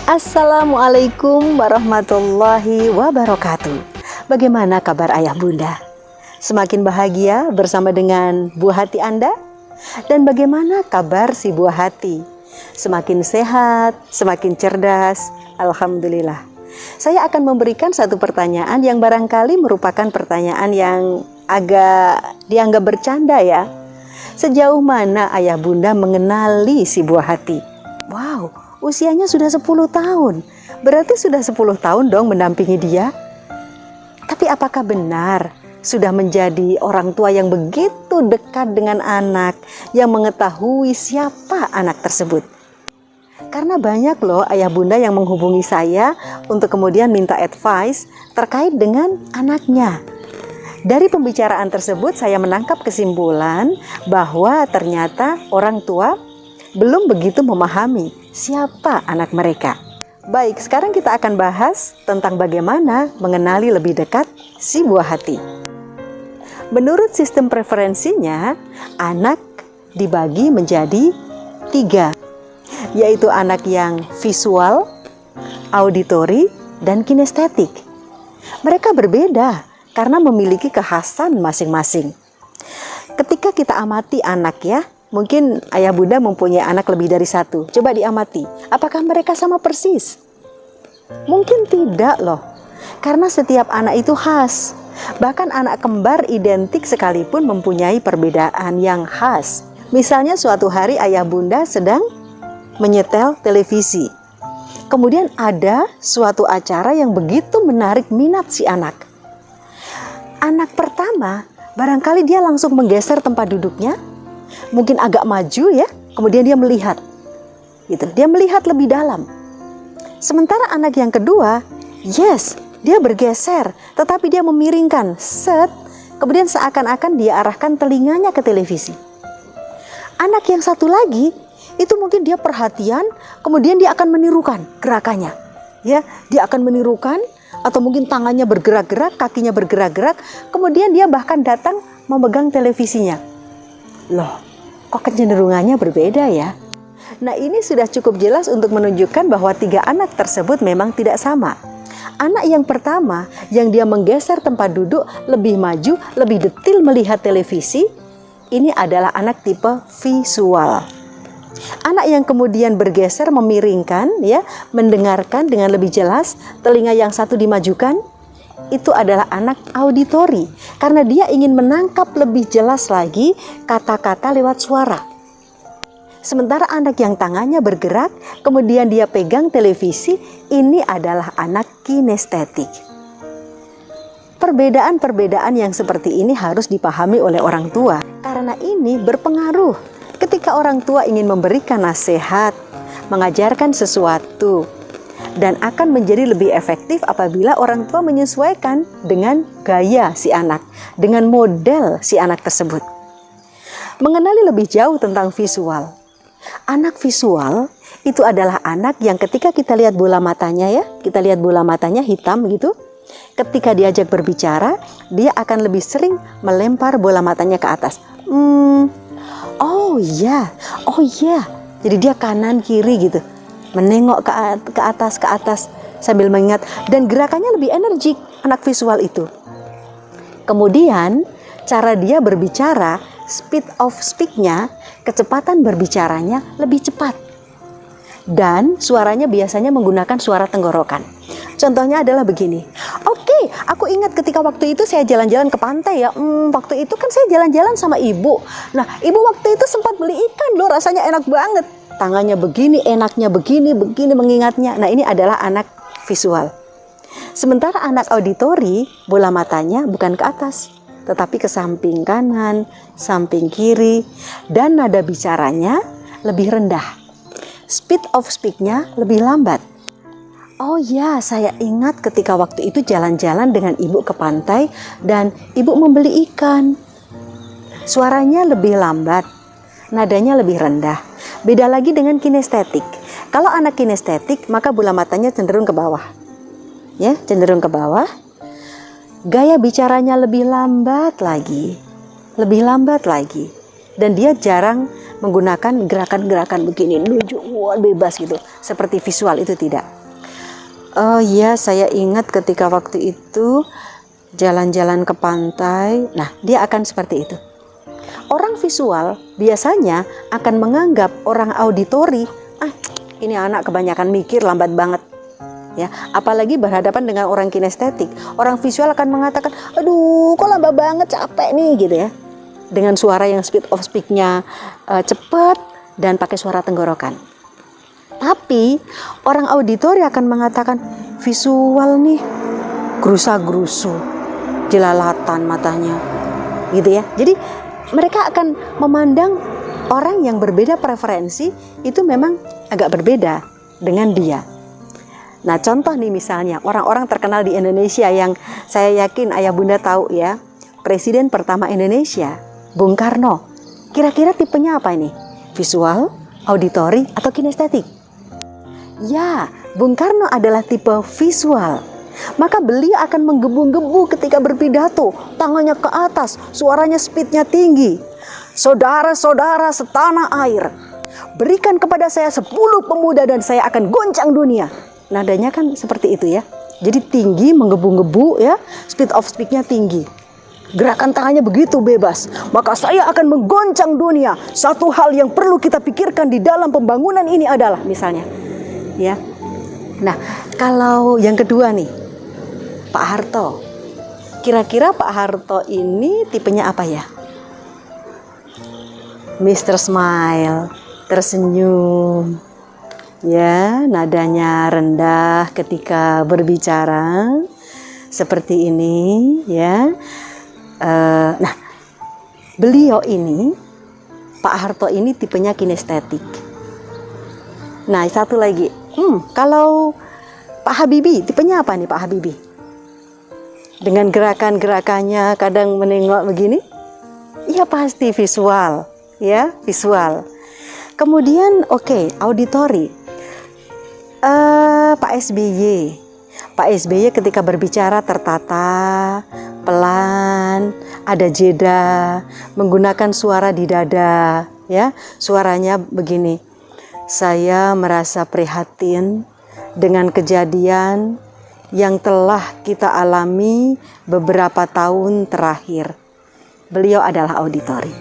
Assalamualaikum warahmatullahi wabarakatuh. Bagaimana kabar ayah bunda? Semakin bahagia bersama dengan buah hati Anda? Dan bagaimana kabar si buah hati? Semakin sehat, semakin cerdas, alhamdulillah. Saya akan memberikan satu pertanyaan yang barangkali merupakan pertanyaan yang agak dianggap bercanda ya. Sejauh mana ayah bunda mengenali si buah hati? Wow, usianya sudah 10 tahun. Berarti sudah 10 tahun dong mendampingi dia. Tapi apakah benar sudah menjadi orang tua yang begitu dekat dengan anak, yang mengetahui siapa anak tersebut? Karena banyak loh ayah bunda yang menghubungi saya untuk kemudian minta advice terkait dengan anaknya. Dari pembicaraan tersebut saya menangkap kesimpulan bahwa ternyata orang tua belum begitu memahami siapa anak mereka. Baik, sekarang kita akan bahas tentang bagaimana mengenali lebih dekat si buah hati. Menurut sistem preferensinya, anak dibagi menjadi 3, yaitu anak yang visual, auditory, dan kinestetik. Mereka berbeda karena memiliki kekhasan masing-masing. Ketika kita amati anak ya, mungkin ayah bunda mempunyai anak lebih dari 1. Coba diamati, apakah mereka sama persis? Mungkin tidak loh, karena setiap anak itu khas. Bahkan anak kembar identik sekalipun mempunyai perbedaan yang khas. Misalnya suatu hari ayah bunda sedang menyetel televisi. Kemudian ada suatu acara yang begitu menarik minat si anak. Anak pertama, barangkali dia langsung menggeser tempat duduknya, mungkin agak maju ya, kemudian dia melihat. Gitu, dia melihat lebih dalam. Sementara anak yang kedua, yes, dia bergeser, tetapi dia memiringkan, kemudian seakan-akan dia arahkan telinganya ke televisi. Anak yang satu lagi, itu mungkin dia perhatian, kemudian dia akan menirukan gerakannya. Ya, dia akan menirukan, atau mungkin tangannya bergerak-gerak, kakinya bergerak-gerak, kemudian dia bahkan datang memegang televisinya. Loh, kok kecenderungannya berbeda ya? Nah, ini sudah cukup jelas untuk menunjukkan bahwa 3 anak tersebut memang tidak sama. Anak yang pertama yang dia menggeser tempat duduk, lebih maju, lebih detil melihat televisi, ini adalah anak tipe visual. Anak yang kemudian bergeser memiringkan ya, mendengarkan dengan lebih jelas, telinga yang satu dimajukan, itu adalah anak auditori karena dia ingin menangkap lebih jelas lagi kata-kata lewat suara. Sementara anak yang tangannya bergerak, kemudian dia pegang televisi, ini adalah anak kinestetik. Perbedaan-perbedaan yang seperti ini harus dipahami oleh orang tua karena ini berpengaruh. Ketika orang tua ingin memberikan nasihat, mengajarkan sesuatu, dan akan menjadi lebih efektif apabila orang tua menyesuaikan dengan gaya si anak, dengan model si anak tersebut. Mengenali lebih jauh tentang visual. Anak visual itu adalah anak yang ketika kita lihat bola matanya ya, kita lihat bola matanya hitam gitu. Ketika diajak berbicara, dia akan lebih sering melempar bola matanya ke atas. Oh iya, jadi dia kanan kiri gitu, menengok ke atas sambil mengingat, dan gerakannya lebih energik anak visual itu. Kemudian cara dia berbicara, speed of speak-nya, kecepatan berbicaranya lebih cepat, dan suaranya biasanya menggunakan suara tenggorokan. Contohnya adalah begini. Oke, aku ingat ketika waktu itu saya jalan-jalan ke pantai ya. Waktu itu kan saya jalan-jalan sama ibu. Nah, ibu waktu itu sempat beli ikan loh, rasanya enak banget. Tangannya begini, enaknya begini mengingatnya. Nah, ini adalah anak visual. Sementara anak auditori, bola matanya bukan ke atas, tetapi ke samping kanan, samping kiri, dan nada bicaranya lebih rendah. Speed of speak-nya lebih lambat. Oh ya, saya ingat ketika waktu itu jalan-jalan dengan ibu ke pantai dan ibu membeli ikan. Suaranya lebih lambat, nadanya lebih rendah. Beda lagi dengan kinestetik. Kalau anak kinestetik, maka bola matanya cenderung ke bawah. Ya, cenderung ke bawah. Gaya bicaranya lebih lambat lagi. Dan dia jarang menggunakan gerakan-gerakan begini, bebas gitu. Seperti visual itu tidak. Oh iya, saya ingat ketika waktu itu jalan-jalan ke pantai. Nah, dia akan seperti itu. Orang visual biasanya akan menganggap orang auditori, ini anak kebanyakan mikir, lambat banget. Ya, apalagi berhadapan dengan orang kinestetik. Orang visual akan mengatakan, aduh kok lambat banget, capek nih gitu ya. Dengan suara yang speed of speak-nya cepat dan pakai suara tenggorokan. Tapi orang auditori akan mengatakan, visual nih gerusa-gerusu, jelalatan matanya gitu ya. Jadi mereka akan memandang orang yang berbeda preferensi itu memang agak berbeda dengan dia. Nah, contoh nih misalnya orang-orang terkenal di Indonesia yang saya yakin ayah bunda tahu ya. Presiden pertama Indonesia, Bung Karno. Kira-kira tipenya apa ini? Visual, auditori, atau kinestetik? Ya, Bung Karno adalah tipe visual. Maka beliau akan menggebu-gebu ketika berpidato, tangannya ke atas, suaranya speednya tinggi. Saudara-saudara setanah air, berikan kepada saya 10 pemuda dan saya akan goncang dunia. Nadanya kan seperti itu ya. Jadi tinggi, menggebu-gebu ya, speed of speak-nya tinggi. Gerakan tangannya begitu bebas. Maka saya akan menggoncang dunia. Satu hal yang perlu kita pikirkan di dalam pembangunan ini adalah misalnya ya. Nah, kalau yang kedua nih, Pak Harto. Kira-kira Pak Harto ini tipenya apa ya? Mr. Smile, tersenyum. Ya, nadanya rendah ketika berbicara. Seperti ini, ya. Nah, beliau ini, Pak Harto ini tipenya kinestetik. Nah, satu lagi. Kalau Pak Habibie, tipenya apa nih Pak Habibie? Dengan gerakan-gerakannya kadang menengok begini, ya pasti visual, ya visual. Kemudian auditori. Pak SBY ketika berbicara tertata, pelan, ada jeda, menggunakan suara di dada, ya suaranya begini. Saya merasa prihatin dengan kejadian yang telah kita alami beberapa tahun terakhir. Beliau adalah auditori.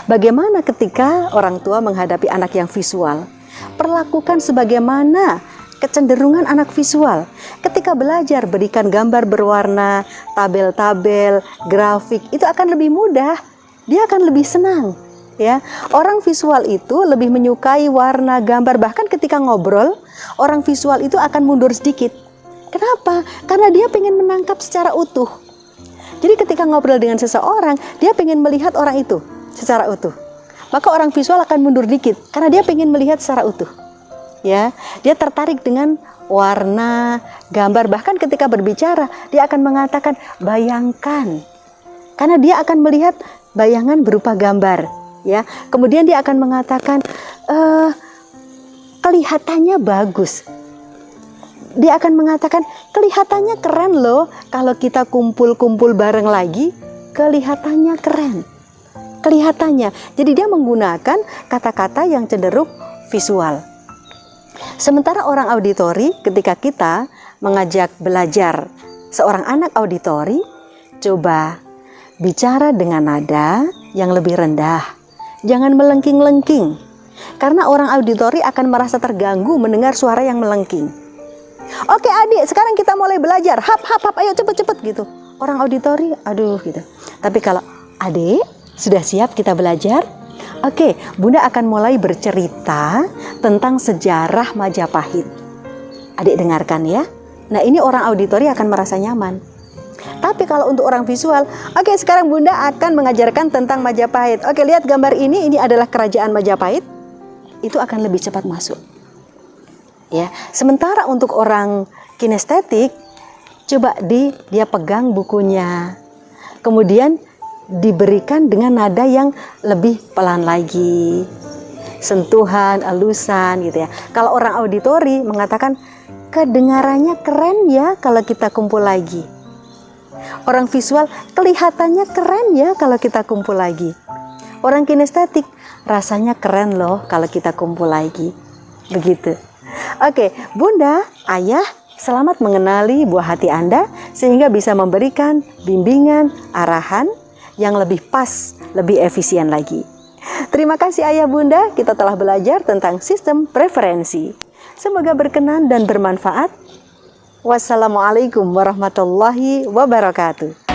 Bagaimana ketika orang tua menghadapi anak yang visual? Perlakukan sebagaimana kecenderungan anak visual. Ketika belajar, berikan gambar berwarna, tabel-tabel, grafik, itu akan lebih mudah. Dia akan lebih senang. Ya, orang visual itu lebih menyukai warna gambar. Bahkan ketika ngobrol, orang visual itu akan mundur sedikit. Kenapa? Karena dia pengen menangkap secara utuh. Jadi ketika ngobrol dengan seseorang, dia pengen melihat orang itu secara utuh. Maka orang visual akan mundur dikit karena dia pengen melihat secara utuh. Ya, dia tertarik dengan warna, gambar. Bahkan ketika berbicara, dia akan mengatakan bayangkan. Karena dia akan melihat bayangan berupa gambar. Ya, kemudian dia akan mengatakan kelihatannya bagus. Dia akan mengatakan kelihatannya keren loh. Kalau kita kumpul-kumpul bareng lagi, kelihatannya keren. Kelihatannya. Jadi dia menggunakan kata-kata yang cenderung visual. Sementara orang auditori, ketika kita mengajak belajar seorang anak auditori, coba bicara dengan nada yang lebih rendah. Jangan melengking-lengking. Karena orang auditori akan merasa terganggu mendengar suara yang melengking. Oke adik, sekarang kita mulai belajar. Hap, ayo cepet-cepet gitu. Orang auditori, aduh gitu. Tapi kalau adik, sudah siap kita belajar? Oke, Bunda akan mulai bercerita tentang sejarah Majapahit. Adik dengarkan ya. Nah, ini orang auditori akan merasa nyaman. Tapi kalau untuk orang visual, oke sekarang Bunda akan mengajarkan tentang Majapahit. Oke, lihat gambar ini adalah kerajaan Majapahit. Itu akan lebih cepat masuk. Ya, sementara untuk orang kinestetik, coba dia pegang bukunya. Kemudian diberikan dengan nada yang lebih pelan lagi. Sentuhan, elusan gitu ya. Kalau orang auditori mengatakan kedengarannya keren ya kalau kita kumpul lagi. Orang visual kelihatannya keren ya kalau kita kumpul lagi. Orang kinestetik rasanya keren loh kalau kita kumpul lagi. Begitu. Oke, Bunda, Ayah, selamat mengenali buah hati Anda sehingga bisa memberikan bimbingan, arahan yang lebih pas, lebih efisien lagi. Terima kasih Ayah Bunda, kita telah belajar tentang sistem preferensi. Semoga berkenan dan bermanfaat. Wassalamualaikum warahmatullahi wabarakatuh.